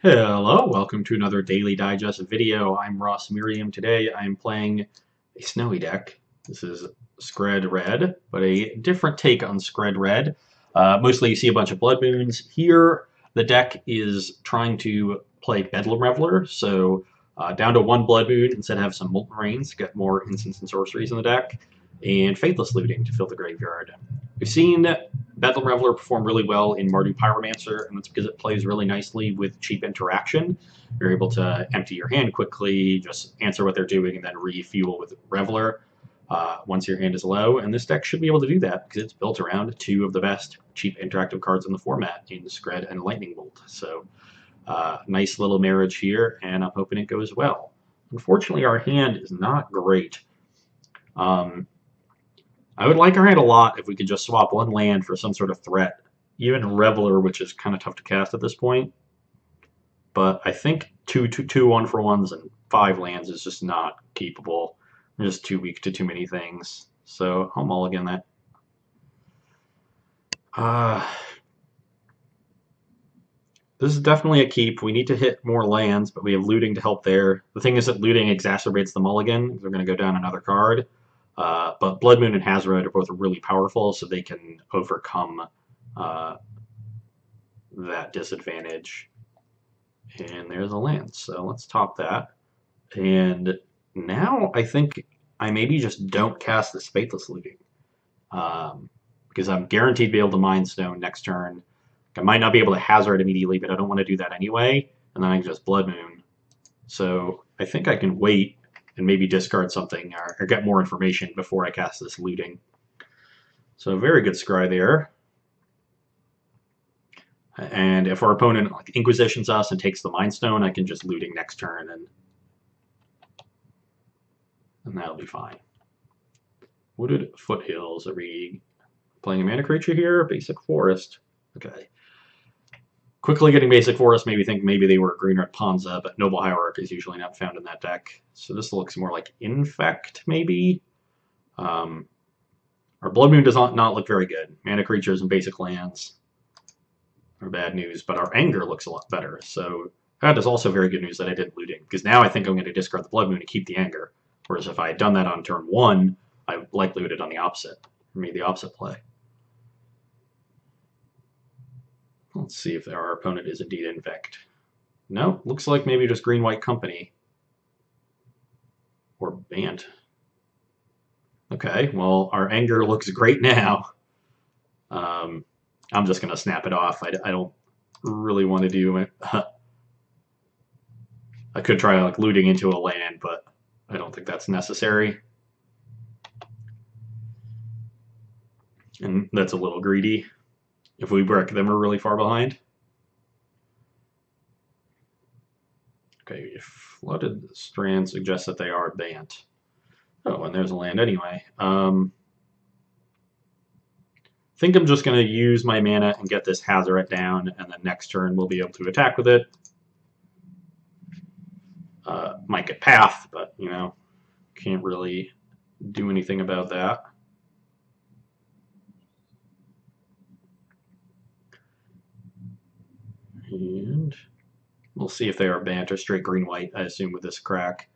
Hello, welcome to another Daily Digest video. I'm Merriam. Today I'm playing a snowy deck. This is Skred Red, but a different take on Skred Red. Mostly you see a bunch of Blood Moons. Here, the deck is trying to play Bedlam Reveler, so down to one Blood Moon instead of have some Molten Rains to get more instants and sorceries in the deck, and Faithless Looting to fill the graveyard. We've seen Bedlam Reveler performed really well in Mardu Pyromancer, and that's because it plays really nicely with cheap interaction. You're able to empty your hand quickly, just answer what they're doing, and then refuel with Reveler once your hand is low. And this deck should be able to do that because it's built around two of the best cheap interactive cards in the format in Skred and Lightning Bolt. So nice little marriage here, and I'm hoping it goes well. Unfortunately, our hand is not great. I would like our hand a lot if we could just swap one land for some sort of threat. Even Reveler, which is kind of tough to cast at this point. But I think two 1-for-1s and 5 lands is just not keepable. They're just too weak to too many things. So I'll mulligan that. This is definitely a keep. We need to hit more lands, but we have looting to help there. The thing is that looting exacerbates the mulligan. They're going to go down another card. But Blood Moon and Hazard are both really powerful, so they can overcome that disadvantage. And there's a land, so let's top that. And now I think I maybe just don't cast this Faithless Looting. Because I'm guaranteed to be able to Mind Stone next turn. I might not be able to Hazard immediately, but I don't want to do that anyway. And then I can just Blood Moon. So I think I can wait and maybe discard something or get more information before I cast this looting. So very good scry there. And if our opponent Inquisitions us and takes the Mind Stone, I can just looting next turn and that'll be fine. Wooded Foothills. Are we playing a mana creature here? Basic Forest. Okay. Quickly getting Basic Forest, maybe think maybe they were Green Red Ponza, but Noble Hierarch is usually not found in that deck. So this looks more like Infect, maybe? Our Blood Moon does not look very good. Mana creatures and basic lands are bad news, but our Anger looks a lot better. So that is also very good news that I did looting, because now I think I'm going to discard the Blood Moon and keep the Anger. Whereas if I had done that on turn 1, I likely would have done the opposite, or made the opposite play. Let's see if our opponent is indeed Infect. No, looks like maybe just Green-White Company. Or Bant. Okay, well, our Anger looks great now. I'm just going to snap it off. I don't really want to do it. I could try like looting into a land, but I don't think that's necessary. And that's a little greedy. If we break them, we're really far behind. Okay, Flooded Strand suggests that they are Bant. Oh, and there's a land anyway. I think I'm just going to use my mana and get this Hazoret down, and then next turn we'll be able to attack with it. Might get Path, but, you know, can't really do anything about that. And we'll see if they are Bant or straight green-white, I assume, with this crack.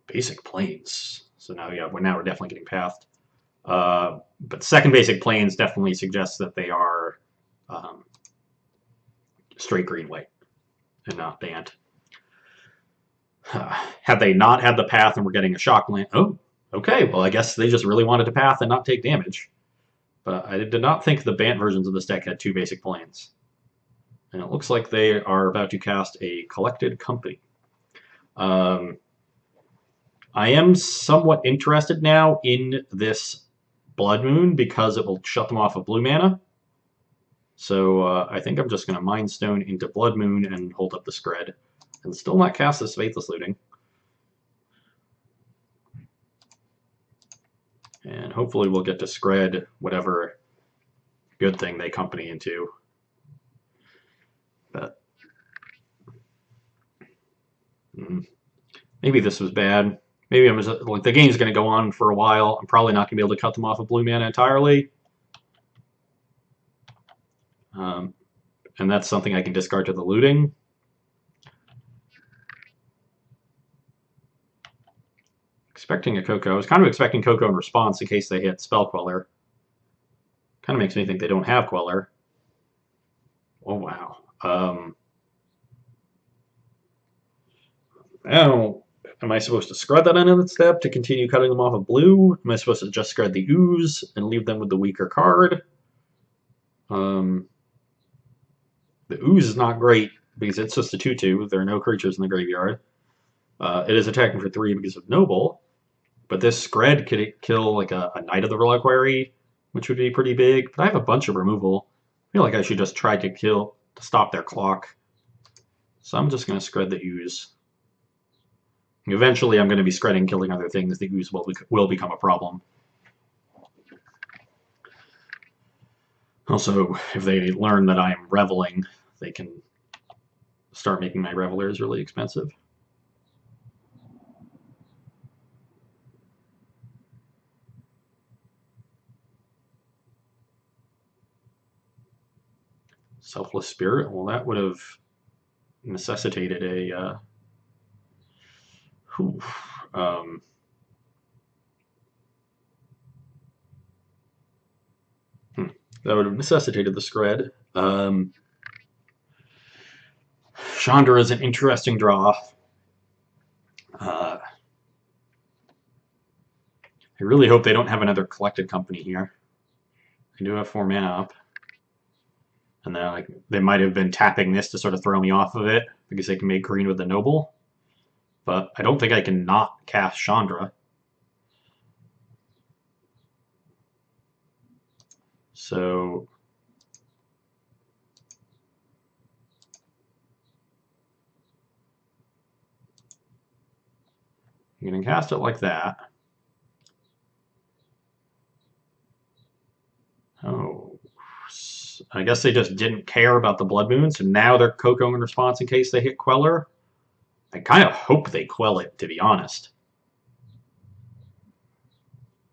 Basic Plains. So now, yeah, we're definitely getting Pathed. But second Basic Plains definitely suggests that they are straight green-white and not Bant. Had they not had the Path and were getting a Shock land... Oh, okay, well, I guess they just really wanted to Path and not take damage. But I did not think the Bant versions of this deck had 2 Basic Plains. And it looks like they are about to cast a Collected Company. I am somewhat interested now in this Blood Moon because it will shut them off of blue mana. So I think I'm just going to Mind Stone into Blood Moon and hold up the Skred. And still not cast this Faithless Looting. And hopefully we'll get to Skred whatever good thing they company into. But maybe this was bad. Maybe I'm just, like, the game's going to go on for a while. I'm probably not going to be able to cut them off of blue mana entirely. and that's something I can discard to the looting. Expecting a Coco. I was kind of expecting Coco in response in case they hit Spell Queller. Kind of makes me think they don't have Queller. Oh, wow. Now, am I supposed to Skred that end of the step to continue cutting them off of blue? Am I supposed to just Skred the Ooze and leave them with the weaker card? The Ooze is not great because it's just a 2/2. There are no creatures in the graveyard. It is attacking for 3 because of Noble. But this Skred could kill like a Knight of the Reliquary, which would be pretty big. But I have a bunch of removal. I feel like I should just try to stop their clock. So I'm just going to Skred the Ooze. Eventually I'm going to be Skredding, killing other things. The Ooze will become a problem. Also, if they learn that I'm Reveling, they can start making my Revelers really expensive. Selfless Spirit, well, that would have necessitated a that would have necessitated the Skred. Chandra is an interesting draw. I really hope they don't have another Collected Company here. They do have 4 mana up. And then they might have been tapping this to sort of throw me off of it because they can make green with the Noble. But I don't think I can not cast Chandra. So I'm going to cast it like that. Oh, I guess they just didn't care about the Blood Moon, so now they're Cocoing in response in case they hit Queller. I kind of hope they quell it, to be honest.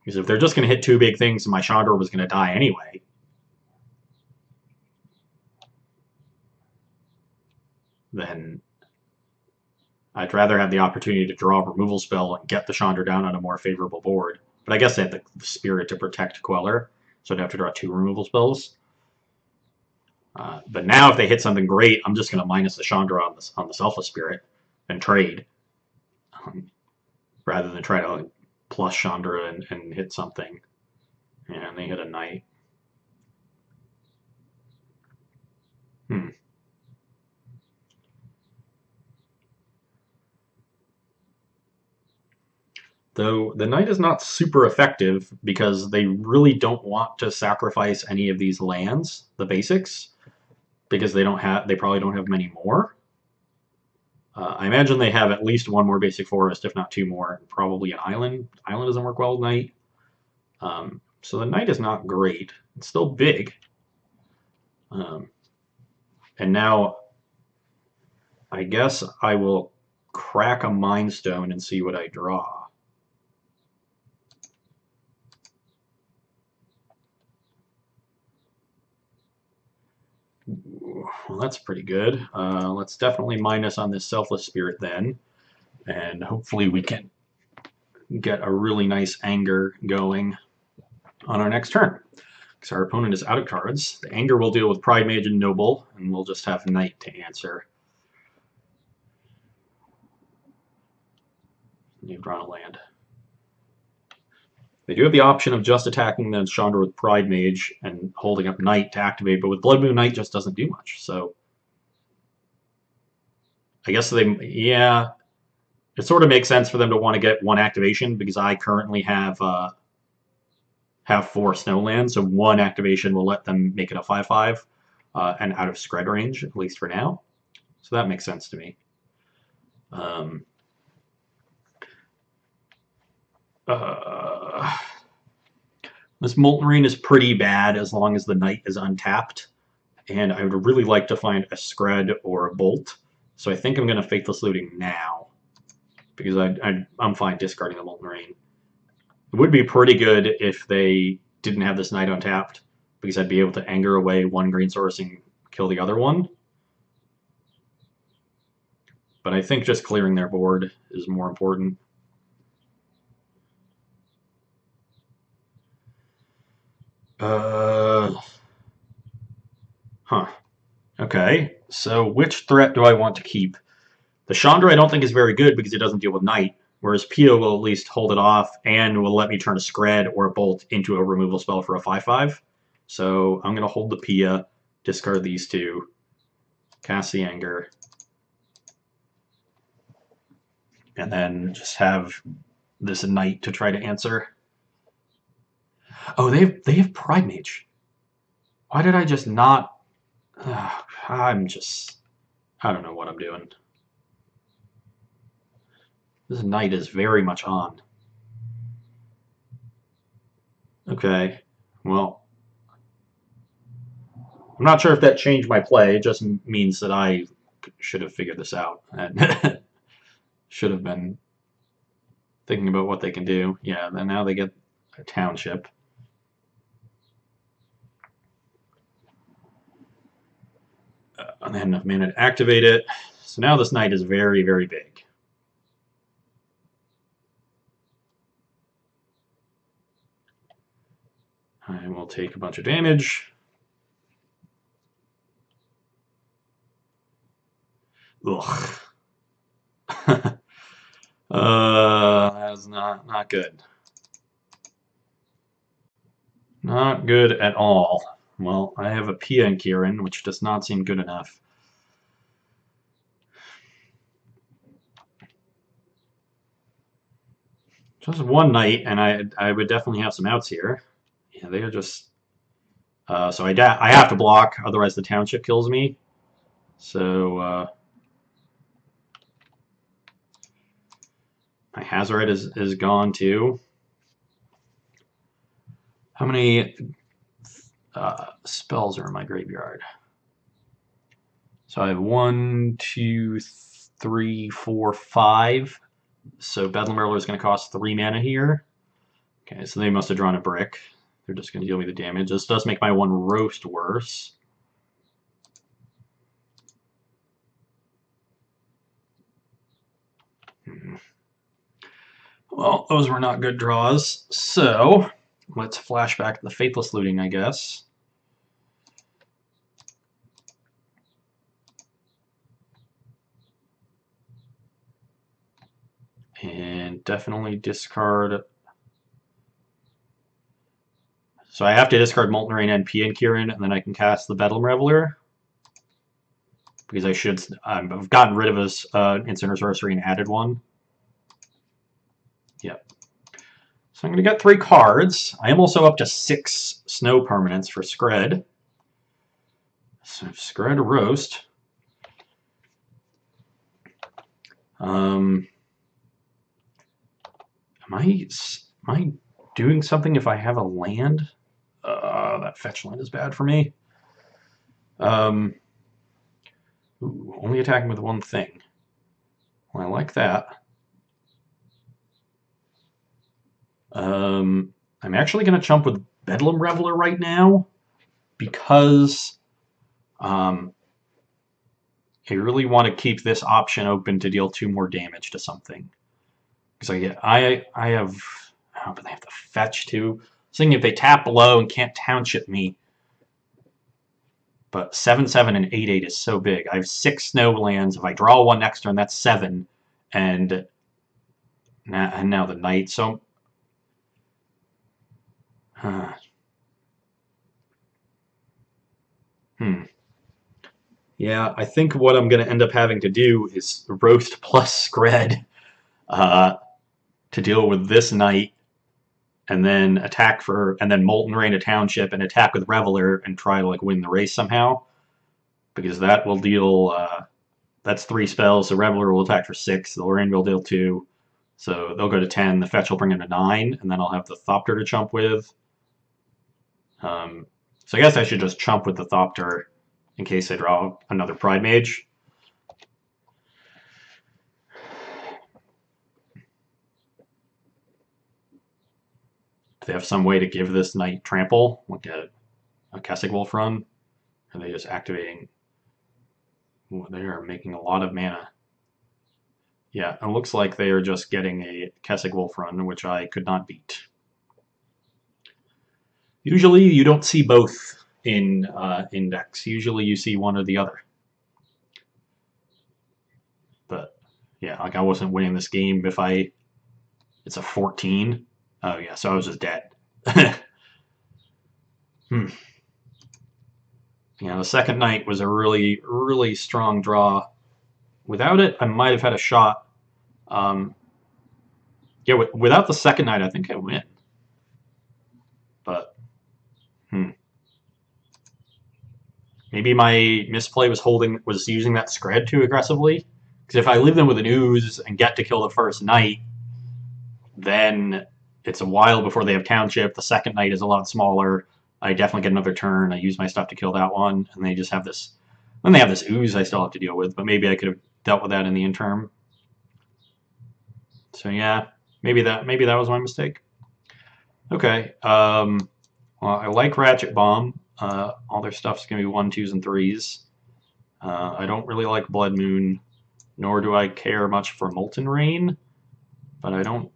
Because if they're just going to hit 2 big things, my Chandra was going to die anyway. Then I'd rather have the opportunity to draw a removal spell and get the Chandra down on a more favorable board. But I guess they have the Spirit to protect Queller, so I'd have to draw 2 removal spells. But now if they hit something great, I'm just going to minus the Chandra on the Selfless Spirit and trade. Rather than try to plus Chandra and hit something. And they hit a Knight. Though the Knight is not super effective because they really don't want to sacrifice any of these lands, the basics, because they probably don't have many more. I imagine they have at least 1 more basic forest, if not 2 more, and probably an island. Island doesn't work well with Knight. So the Knight is not great. It's still big. And now I guess I will crack a Mind Stone and see what I draw. Well, that's pretty good. Let's definitely minus on this Selfless Spirit then. And hopefully we can get a really nice anger going on our next turn. Because our opponent is out of cards. The anger will deal with Pride Mage and Noble, and we'll just have Knight to answer. You've drawn a land. They do have the option of just attacking the Chandra with Pride Mage and holding up Knight to activate, but with Blood Moon, Knight just doesn't do much. So I guess it sort of makes sense for them to want to get 1 activation because I currently have 4 Snowlands, so 1 activation will let them make it a 5/5 and out of Skred range, at least for now. So that makes sense to me. This Molten Rain is pretty bad as long as the Knight is untapped, and I would really like to find a Skred or a Bolt, so I think I'm going to Faithless Looting now, because I'm fine discarding the Molten Rain. It would be pretty good if they didn't have this Knight untapped, because I'd be able to anger away 1 green source and kill the other one. But I think just clearing their board is more important. Okay, so which threat do I want to keep? The Chandra I don't think is very good because it doesn't deal with Knight, whereas Pio will at least hold it off and will let me turn a Skred or a Bolt into a removal spell for a 5/5. So I'm going to hold the Pia, discard these two, cast the Anger, and then just have this Knight to try to answer. Oh, they have Pride Mage. Why did I just not... I don't know what I'm doing. This Knight is very much on. Okay, well, I'm not sure if that changed my play. It just means that I should have figured this out and should have been thinking about what they can do. Yeah, then now they get a township. And they had enough mana to activate it. So now this Knight is very, very big. I will take a bunch of damage. Ugh. That's not good. Not good at all. Well, I have a Pia and Kieran, which does not seem good enough. Just one Knight, and I would definitely have some outs here. Yeah, they are just... so I have to block, otherwise the township kills me. So my Hazoret is gone too. How many spells are in my graveyard? So I have 1, 2, 3, 4, 5. So Bedlam Reveler is going to cost 3 mana here. Okay, so they must have drawn a brick. They're just going to deal me the damage. This does make my one roast worse. Well, those were not good draws. So let's flash back to the Faithless Looting, I guess. And definitely discard. So I have to discard Molten Rain and Pia and Kieran, and then I can cast the Bedlam Reveler. Because I should... I've gotten rid of his Instant or Sorcery and added one. Yep. So I'm going to get 3 cards. I am also up to 6 snow permanents for Skred. So Skred Roast. Am I doing something if I have a land? That fetch land is bad for me. Ooh, only attacking with one thing. Well, I like that. I'm actually going to chump with Bedlam Reveler right now because I really want to keep this option open to deal 2 more damage to something. Because I have... Oh, but they have to fetch too. So thinking if they tap below and can't township me. But 7/7 and 8/8 is so big. I have 6 snow lands. If I draw one next turn, that's 7. And now the Knight. So yeah, I think what I'm going to end up having to do is roast plus Skred to deal with this Knight, and then attack for, and then Molten Rain a township and attack with Reveler and try to like win the race somehow, because that will deal. That's 3 spells. So Reveler will attack for 6. The Lorraine will deal 2. So they'll go to 10. The fetch will bring in a 9, and then I'll have the Thopter to chump with. So I guess I should just chump with the Thopter in case I draw another Pride Mage. Do they have some way to give this Knight trample, like a Kessig Wolf run? Are they just activating? Ooh, they are making a lot of mana. Yeah, it looks like they are just getting a Kessig Wolf run, which I could not beat. Usually you don't see both in decks. Usually you see one or the other. But yeah, like I wasn't winning this game if it's a 14. Oh yeah, so I was just dead. Yeah, the second night was a really, really strong draw. Without it, I might have had a shot. Yeah, without the second night, I think I win. But maybe my misplay was using that Skred too aggressively. Because if I leave them with an ooze and get to kill the first night, then it's a while before they have township. The second night is a lot smaller. I definitely get another turn. I use my stuff to kill that one, and they just have this. Then they have this ooze I still have to deal with, but maybe I could have dealt with that in the interim. So yeah, maybe that was my mistake. Okay. Well, I like Ratchet Bomb. All their stuff's gonna be 1s, 2s, and 3s. I don't really like Blood Moon, nor do I care much for Molten Rain, but I don't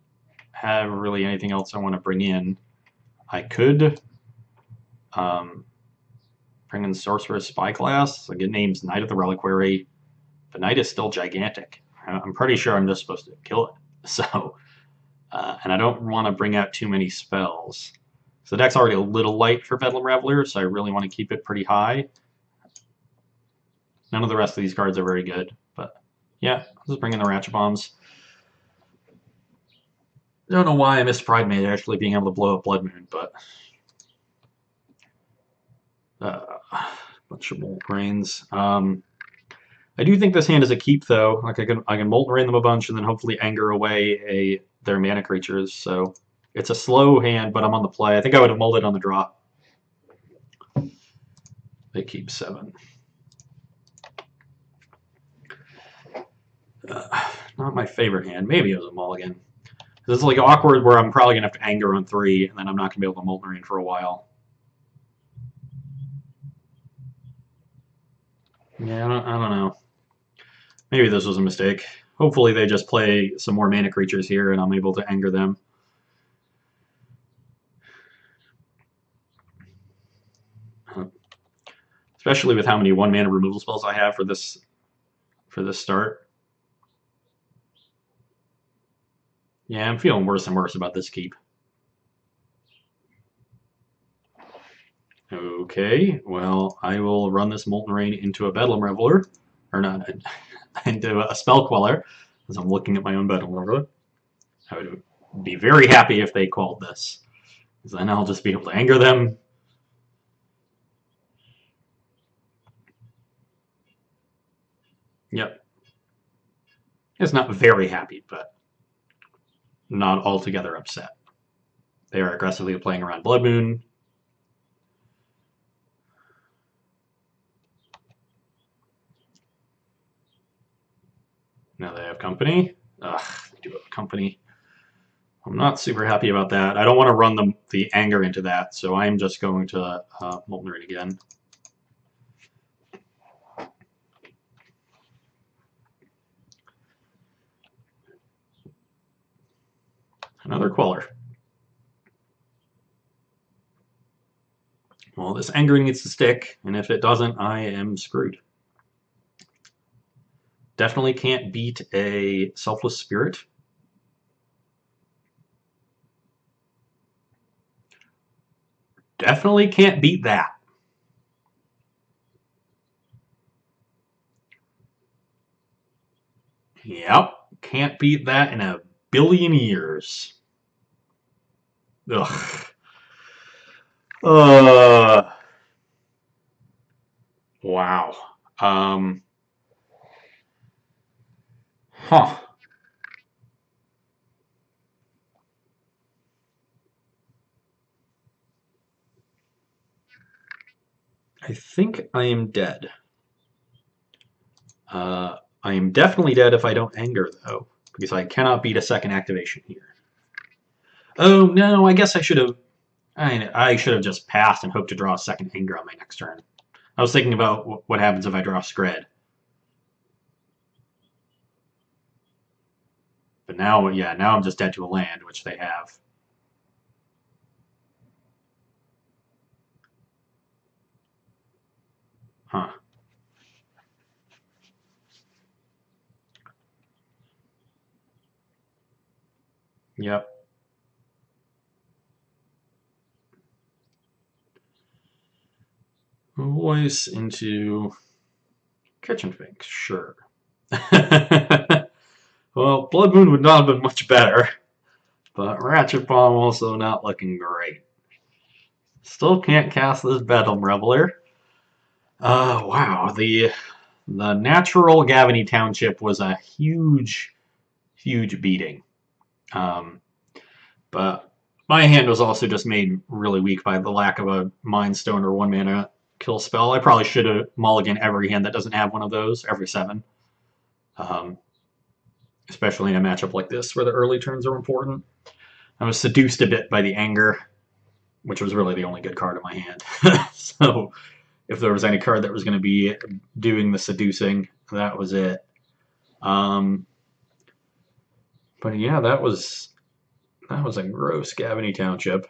have really anything else I want to bring in. I could bring in Sorcerer's Spyglass. Like it names Knight of the Reliquary, but Knight is still gigantic. I'm pretty sure I'm just supposed to kill it. So, and I don't want to bring out too many spells. So the deck's already a little light for Skred Reveler, so I really want to keep it pretty high. None of the rest of these cards are very good, but yeah, I'll just bring in the Ratchet Bombs. I don't know why I missed Pride Mage actually being able to blow up Blood Moon, but bunch of Molten Rains. I do think this hand is a keep though. Like I can Molten Rain them a bunch and then hopefully anger away their mana creatures. So it's a slow hand, but I'm on the play. I think I would have molded on the draw. They keep 7. Not my favorite hand. Maybe it was a mulligan. This is like awkward where I'm probably gonna have to anger on 3, and then I'm not gonna be able to Molten Rain for a while. Yeah, I don't know. Maybe this was a mistake. Hopefully they just play some more mana creatures here, and I'm able to anger them. Especially with how many 1-mana removal spells I have for this start. Yeah, I'm feeling worse and worse about this keep. Okay, well, I will run this Molten Rain into a Bedlam Reveler, or not, into a Spell Queller, as I'm looking at my own Bedlam Reveler. I would be very happy if they called this, because then I'll just be able to anger them. Yep. It's not very happy, but not altogether upset. They are aggressively playing around Blood Moon. Now they have company. Ugh, they do have company. I'm not super happy about that. I don't want to run the anger into that, so I'm just going to Molten Rain again. Another Queller. Well, this anger needs to stick, and if it doesn't, I am screwed. Definitely can't beat a Selfless Spirit. Definitely can't beat that. Yep, can't beat that in a billion years. Ugh. Wow. Huh. I think I am dead. I am definitely dead if I don't anger, though, because I cannot beat a second activation here. Oh, no, I guess I should have... I should have just passed and hoped to draw a second anger on my next turn. I was thinking about what happens if I draw Skred. But now, yeah, now I'm just dead to a land, which they have. Huh. Yep. Voice into kitchen finks, sure. Well, Blood Moon would not have been much better, but Ratchet Bomb also not looking great. Still can't cast this Bedlam Reveler. Wow, the natural Gavany Township was a huge, huge beating. But my hand was also just made really weak by the lack of a Mind Stone or 1-mana kill spell. I probably should have mulliganed every hand that doesn't have one of those, every 7. Um, Especially in a matchup like this where the early turns are important. I was seduced a bit by the Anger, which was really the only good card in my hand. So if there was any card that was going to be doing the seducing, that was it. But yeah, that was a gross Gavany Township.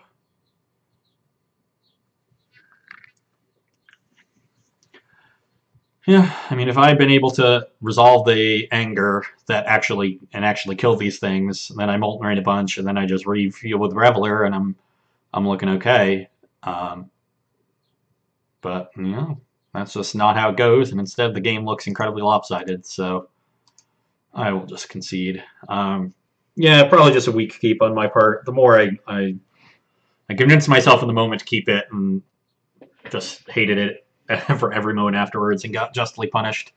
Yeah, I mean, if I had been able to resolve the anger that actually kill these things, then I Molten Rain a bunch, and then I just refuel with Reveler, and I'm looking okay. But you know, that's just not how it goes, and instead the game looks incredibly lopsided. So I will just concede. Yeah, probably just a weak keep on my part. The more I convinced myself in the moment to keep it, and just hated it for every moment afterwards, and got justly punished.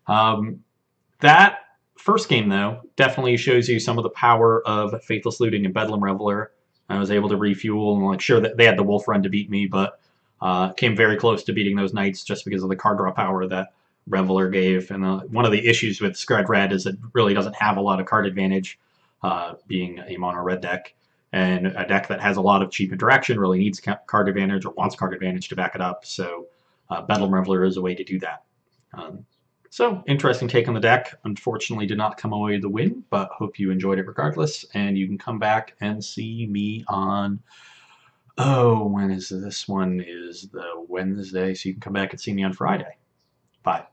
That first game, though, definitely shows you some of the power of Faithless Looting and Bedlam Reveler. I was able to refuel, and sure that they had the Wolf Run to beat me, but came very close to beating those Knights just because of the card draw power that Reveler gave. And one of the issues with Skred Red is it really doesn't have a lot of card advantage, being a mono red deck. And a deck that has a lot of cheap interaction really needs card advantage or wants card advantage to back it up. So Bedlam Reveler is a way to do that. So, interesting take on the deck. Unfortunately, did not come away with the win, but hope you enjoyed it regardless. And you can come back and see me on, when is this one? Is the Wednesday, so you can come back and see me on Friday. Bye.